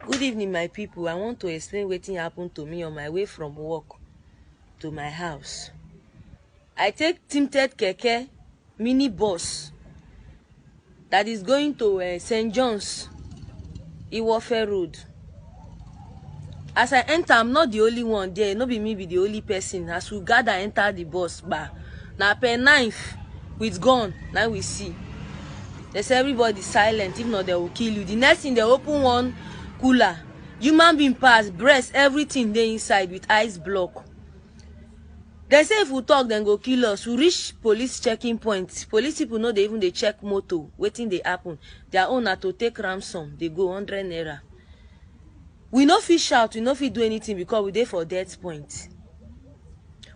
Good evening, my people. I want to explain wetin happened to me on my way from work to my house. I take tinted keke mini bus that is going to St. John's, Iwofe Road. As I enter, I'm not the only one there. No be me be the only person. As we gather enter the bus, na per knife with gun. Now we see. They say everybody silent. If not, they will kill you. The next thing, they open one cooler. Human being pass, breast, everything dey inside with ice block. They say if we talk, then go kill us. We reach police checking point. Police people know they even they check motor, waiting they happen. Their own na to take ransom. They go 100 naira. We no fit shout, we no fit do anything because we dey for death point.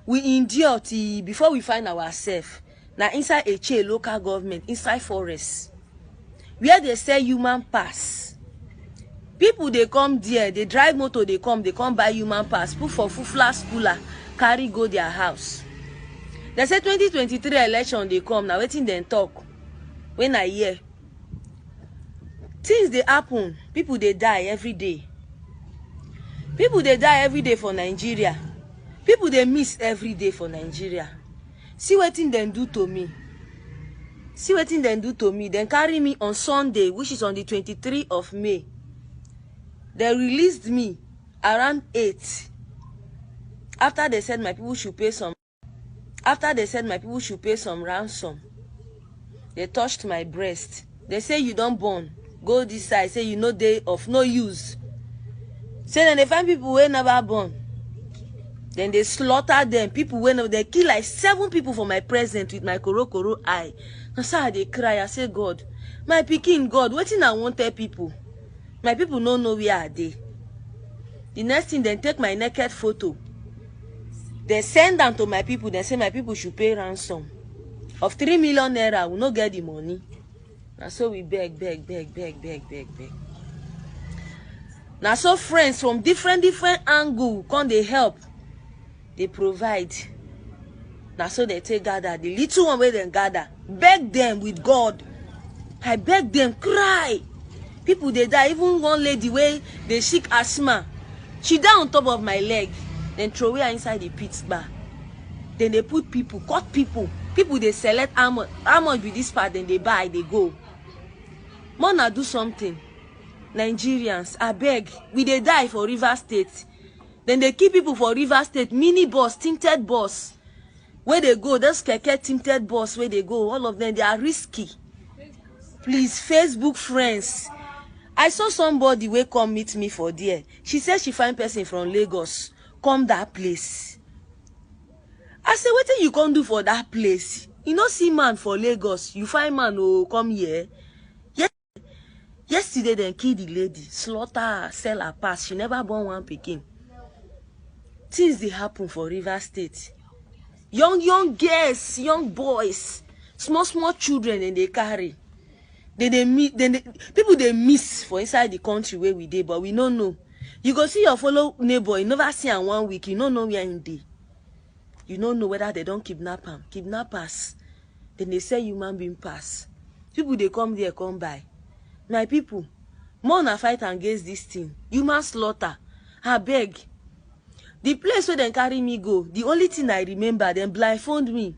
We endure till before we find ourselves. Now inside a local government, inside forest, where they sell human pass. People they come there, they drive motor, they come buy human pass, put for flash cooler, carry go their house. They say 2023 election they come, now waiting then talk. When I hear things they happen, people they die every day. People they die every day for Nigeria. People they miss every day for Nigeria. See what thing then do to me. See what thing then do to me. Then carry me on Sunday, which is on the 23rd of May. They released me around 8. After they said my people should pay some. After they said my people should pay some ransom. They touched my breast. They say you don't born. Go this side. Say you know they of no use. Say then they find people who never born. Then they slaughter them. People when they kill like 7 people for my present with my koro eye. And so they cry. I say, God, my pikin, God, wetin I want tell people. My people don't know where are they. The next thing, they take my naked photo. They send them to my people. They say my people should pay ransom of 3 million naira. We no get the money. And so we beg. Now so friends from different angles come they help. They provide. Now so they take gather. The little one where they gather. Beg them with God. I beg them, cry. People they die. Even one lady where they sick asthma. She die on top of my leg. Then throw her inside the pit bar. Then they put people, cut people. People they select how much with this part, then they buy, they go. Mona do something. Nigerians, I beg. We they die for River State. Then they keep people for River State. Mini bus, tinted bus. Where they go, those keke tinted bus where they go. All of them, they are risky. Please, Facebook friends. I saw somebody wey come meet me for there. She said she find person from Lagos. Come that place. I say, what you come do for that place? You no see man for Lagos. You find man who come here. Yesterday, then kill the lady. Slaughter her, sell her pass. She never born one pikin. Things they happen for River State. Young girls, young boys, small children, and they carry. People they miss for inside the country where we dey, but we don't know. You go see your fellow neighbor, you never see him 1 week, you don't know where in dey. You don't know whether they don't kidnap him. Kidnappers. Then they say human being pass. People they come there, come by. My people, more na fight against this thing. Human slaughter. I beg. The place where they carry me go, the only thing I remember, them blindfold me.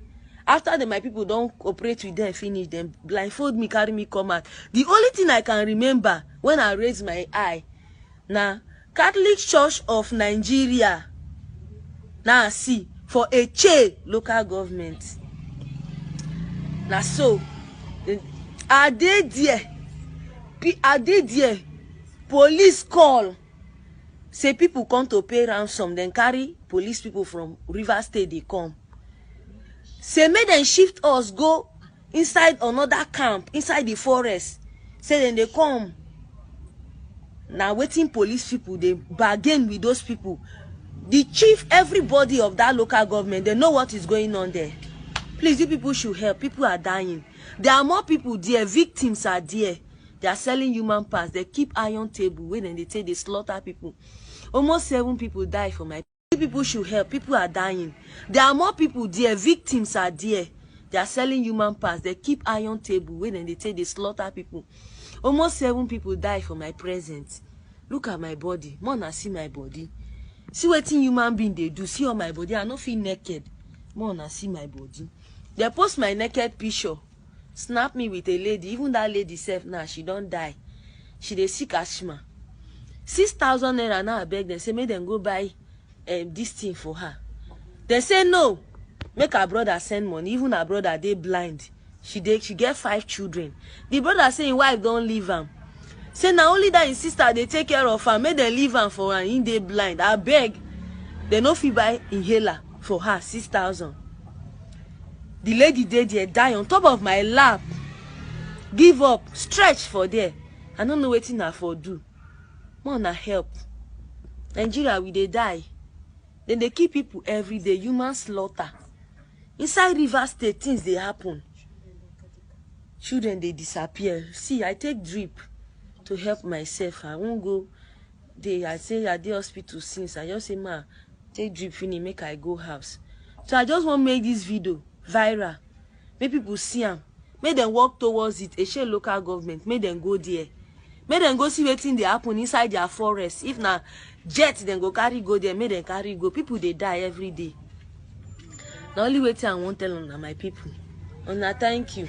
After my people don't cooperate with them, finish them, blindfold me, carry me, come out. The only thing I can remember when I raise my eye, now Catholic Church of Nigeria, now see for a local government. Now so, are they there? Police call. Say people come to pay ransom, then carry police people from River State, they come. Say make them shift us, go inside another camp, inside the forest. Say then they come. Now waiting police people, they bargain with those people. The chief, everybody of that local government, they know what is going on there. Please, you people should help. People are dying. There are more people there. Victims are there. They are selling human parts. They keep iron table. When they say they slaughter people. Almost 7 people die for my people should help. People are dying. There are more people there. Victims are there. They are selling human parts. They keep iron table. When they say they slaughter people. Almost 7 people die for my present. look at my body. More na see my body. See wetin human being dey do. See all my body. I no feel naked. More na see my body. They post my naked picture. Snap me with a lady. Even that lady self now, she don't die. She dey sick asthma. 6,000 naira now I beg them. Say make them go buy this thing for her. They say no. Make her brother send money. Even her brother dey blind. She get 5 children. The brother say his wife don't leave am. Say now only that his sister they take care of her. Make them leave am for her. He dey blind. I beg. They no fit buy inhaler for her. 6,000. The lady there die on top of my lap. Give up. Stretch for there. I don't know wetin I for do. More na help. Nigeria we dey die. Then they kill people every day. Human slaughter. Inside Rivers State things dey happen. Children they disappear. See, I take drip to help myself. I won't go there. I say I dey hospital since. I just say ma take drip finish make I go house. So I just want to make this video viral. Make people see them. Make them walk towards it. A share local government. Make them go there. Make them go see wetin dey happen inside their forest. If na jet then go carry go there. Make them carry go. People they die every day. The only way I want tell on my people. Una thank you.